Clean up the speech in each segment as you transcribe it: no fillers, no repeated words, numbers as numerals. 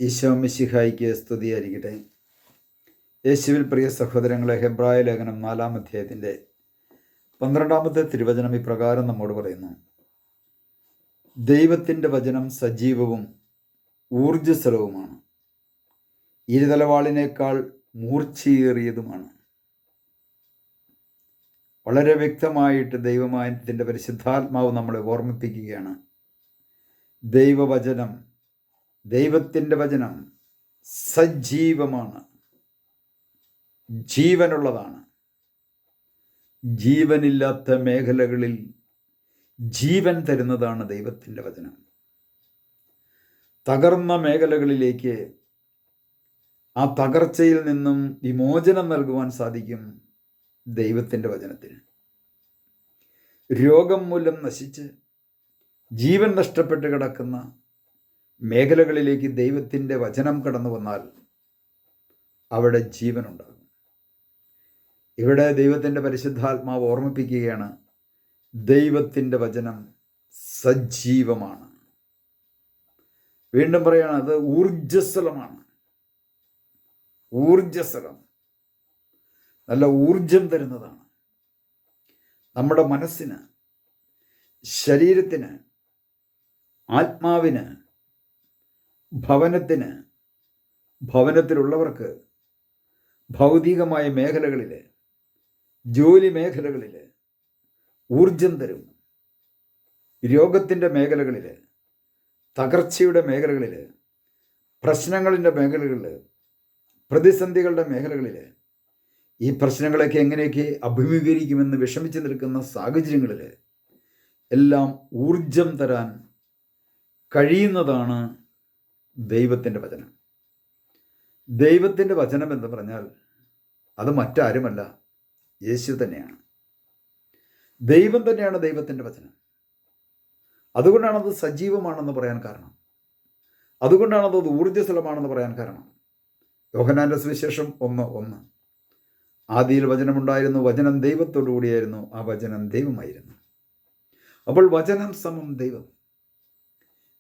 ഈശോ മിശിഹായിക്ക് സ്തുതിയായിരിക്കട്ടെ. യേശുവിൽ പ്രിയ സഹോദരങ്ങളെ, ഹെബ്രായ ലേഖനം 4-ാം അധ്യായത്തിൻ്റെ 12-ാമത്തെ തിരുവചനം ഇപ്രകാരം നമ്മോട് പറയുന്നു: ദൈവത്തിൻ്റെ വചനം സജീവവും ഊർജ്ജസ്വലവുമാണ്, ഇരുതലവാളിനേക്കാൾ മൂർച്ചയേറിയതുമാണ്. വളരെ വ്യക്തമായിട്ട് ദൈവത്തിൻ്റെ പരിശുദ്ധാത്മാവ് നമ്മളെ ഓർമ്മിപ്പിക്കുകയാണ്. ദൈവത്തിൻ്റെ വചനം സജീവമാണ്, ജീവനുള്ളതാണ്. ജീവനില്ലാത്ത മേഖലകളിൽ ജീവൻ തരുന്നതാണ് ദൈവത്തിൻ്റെ വചനം. തകർന്ന മേഖലകളിലേക്ക് ആ തകർച്ചയിൽ നിന്നും വിമോചനം നൽകുവാൻ സാധിക്കും ദൈവത്തിൻ്റെ വചനത്തിന്. രോഗം മൂലം നശിച്ച് ജീവൻ നഷ്ടപ്പെട്ട് കിടക്കുന്ന മേഖലകളിലേക്ക് ദൈവത്തിൻ്റെ വചനം കടന്നു വന്നാൽ അവിടെ ജീവനുണ്ടാകും. ഇവിടെ ദൈവത്തിൻ്റെ പരിശുദ്ധാത്മാവ് ഓർമ്മിപ്പിക്കുകയാണ്, ദൈവത്തിൻ്റെ വചനം സജീവമാണ്. വീണ്ടും പറയാണ്, അത് ഊർജ്ജസ്വലമാണ്. ഊർജ്ജസ്വലം, നല്ല ഊർജം തരുന്നതാണ്. നമ്മുടെ മനസ്സിന്, ശരീരത്തിന്, ആത്മാവിന്, ഭവനത്തിന്, ഭവനത്തിലുള്ളവർക്ക്, ഭൗതികമായ മേഖലകളിൽ, ജോലി മേഖലകളിൽ ഊർജം തരും. രോഗത്തിൻ്റെ മേഖലകളിൽ, തകർച്ചയുടെ മേഖലകളിൽ, പ്രശ്നങ്ങളിൻ്റെ മേഖലകളിൽ, പ്രതിസന്ധികളുടെ മേഖലകളിൽ, ഈ പ്രശ്നങ്ങളൊക്കെ എങ്ങനെയൊക്കെ അഭിമുഖീകരിക്കുമെന്ന് വിഷമിച്ച് നിൽക്കുന്ന സാഹചര്യങ്ങളിൽ എല്ലാം ഊർജം തരാൻ കഴിയുന്നതാണ് ദൈവത്തിൻ്റെ വചനം. ദൈവത്തിൻ്റെ വചനം എന്ന് പറഞ്ഞാൽ അത് മറ്റാരുമല്ല, യേശു തന്നെയാണ്. ദൈവം തന്നെയാണ് ദൈവത്തിൻ്റെ വചനം. അതുകൊണ്ടാണത് സജീവമാണെന്ന് പറയാൻ കാരണം, അതുകൊണ്ടാണത് ഊർജ്ജസ്വലമാണെന്ന് പറയാൻ കാരണം. യോഹന്നാൻ്റെ സുവിശേഷം 1:1: ആദിയിൽ വചനമുണ്ടായിരുന്നു, വചനം ദൈവത്തോടു കൂടിയായിരുന്നു, ആ വചനം ദൈവമായിരുന്നു. അപ്പോൾ വചനം സമം ദൈവം.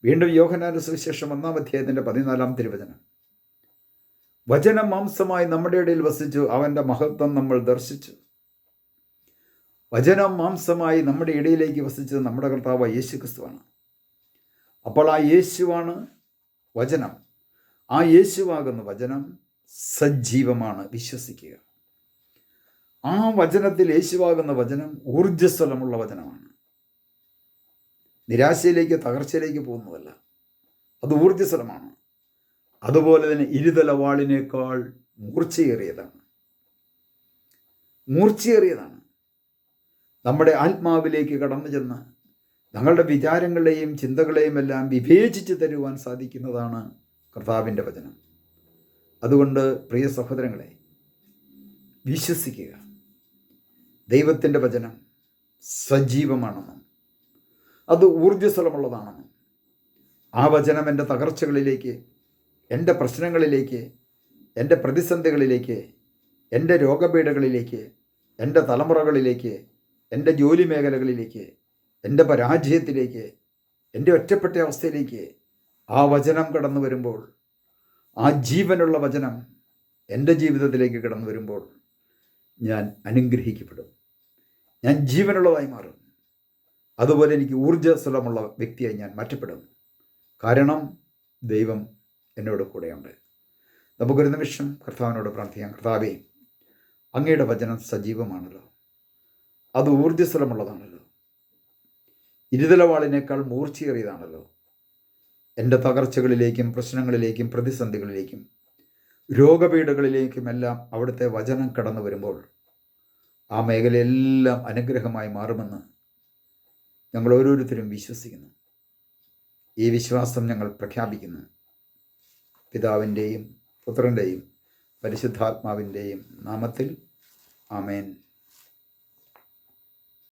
വീണ്ടും യോഹന്നാൻ്റെ സുവിശേഷം 1-ാം അധ്യായത്തിൻ്റെ 14-ാം തിരുവചനം: വചനം മാംസമായി നമ്മുടെ ഇടയിൽ വസിച്ചു, അവൻ്റെ മഹത്വം നമ്മൾ ദർശിച്ചു. വചനം മാംസമായി നമ്മുടെ ഇടയിലേക്ക് വസിച്ചത് നമ്മുടെ കർത്താവ് യേശു ക്രിസ്തുവാണ്. അപ്പോൾ ആ യേശുവാണ് വചനം. ആ യേശുവാകുന്ന വചനം സജീവമാണ്. വിശ്വസിക്കുക. ആ വചനത്തിൽ, യേശുവാകുന്ന വചനം ഊർജ്ജസ്വലമുള്ള വചനമാണ്. നിരാശയിലേക്ക്, തകർച്ചയിലേക്ക് പോകുന്നതല്ല, അത് ഊർജ്ജസ്വലമാണ്. അതുപോലെ തന്നെ ഇരുതലവാളിനേക്കാൾ മൂർച്ചയേറിയതാണ്. നമ്മുടെ ആത്മാവിലേക്ക് കടന്നു ചെന്ന് ഞങ്ങളുടെ വിചാരങ്ങളെയും ചിന്തകളെയും എല്ലാം വിവേചിച്ച് തരുവാൻ സാധിക്കുന്നതാണ് കർത്താവിൻ്റെ വചനം. അതുകൊണ്ട് പ്രിയ സഹോദരങ്ങളെ, വിശ്വസിക്കുക. ദൈവത്തിൻ്റെ വചനം സജീവമാണെന്നും അത് ഊർജ്ജസ്വലമുള്ളതാണെന്നും ആ വചനം എൻ്റെ തകർച്ചകളിലേക്ക്, എൻ്റെ പ്രശ്നങ്ങളിലേക്ക്, എൻ്റെ പ്രതിസന്ധികളിലേക്ക്, എൻ്റെ രോഗപീഠകളിലേക്ക്, എൻ്റെ തലമുറകളിലേക്ക്, എൻ്റെ ജോലി മേഖലകളിലേക്ക്, എൻ്റെ പരാജയത്തിലേക്ക്, എൻ്റെ ഒറ്റപ്പെട്ട അവസ്ഥയിലേക്ക് ആ വചനം കടന്നു വരുമ്പോൾ, ആ ജീവനുള്ള വചനം എൻ്റെ ജീവിതത്തിലേക്ക് കടന്നു വരുമ്പോൾ ഞാൻ അനുഗ്രഹിക്കപ്പെടും. ഞാൻ ജീവനുള്ളതായി മാറും. അതുപോലെ എനിക്ക് ഊർജ്ജസ്വലമുള്ള വ്യക്തിയായി ഞാൻ മാറ്റപ്പെടും. കാരണം ദൈവം എന്നോട് കൂടെയുണ്ട്. നമുക്കൊരു നിമിഷം കർത്താവിനോട് പ്രാർത്ഥിക്കാം. കർത്താവേ, അങ്ങയുടെ വചനം സജീവമാണല്ലോ, അത് ഊർജ്ജസ്വലമുള്ളതാണല്ലോ, ഇരുതലവാളിനേക്കാൾ മൂർച്ചയേറിയതാണല്ലോ. എൻ്റെ തകർച്ചകളിലേക്കും പ്രശ്നങ്ങളിലേക്കും പ്രതിസന്ധികളിലേക്കും രോഗപീഠകളിലേക്കുമെല്ലാം അവിടുത്തെ വചനം കടന്നു വരുമ്പോൾ ആ മേഖലയെല്ലാം അനുഗ്രഹമായി മാറുമെന്ന് ഞങ്ങൾ ഓരോരുത്തരും വിശ്വസിക്കുന്നു. ഈ വിശ്വാസം ഞങ്ങൾ പ്രഖ്യാപിക്കുന്നു. പിതാവിൻ്റെയും പുത്രൻ്റെയും പരിശുദ്ധാത്മാവിൻ്റെയും നാമത്തിൽ. ആമേൻ.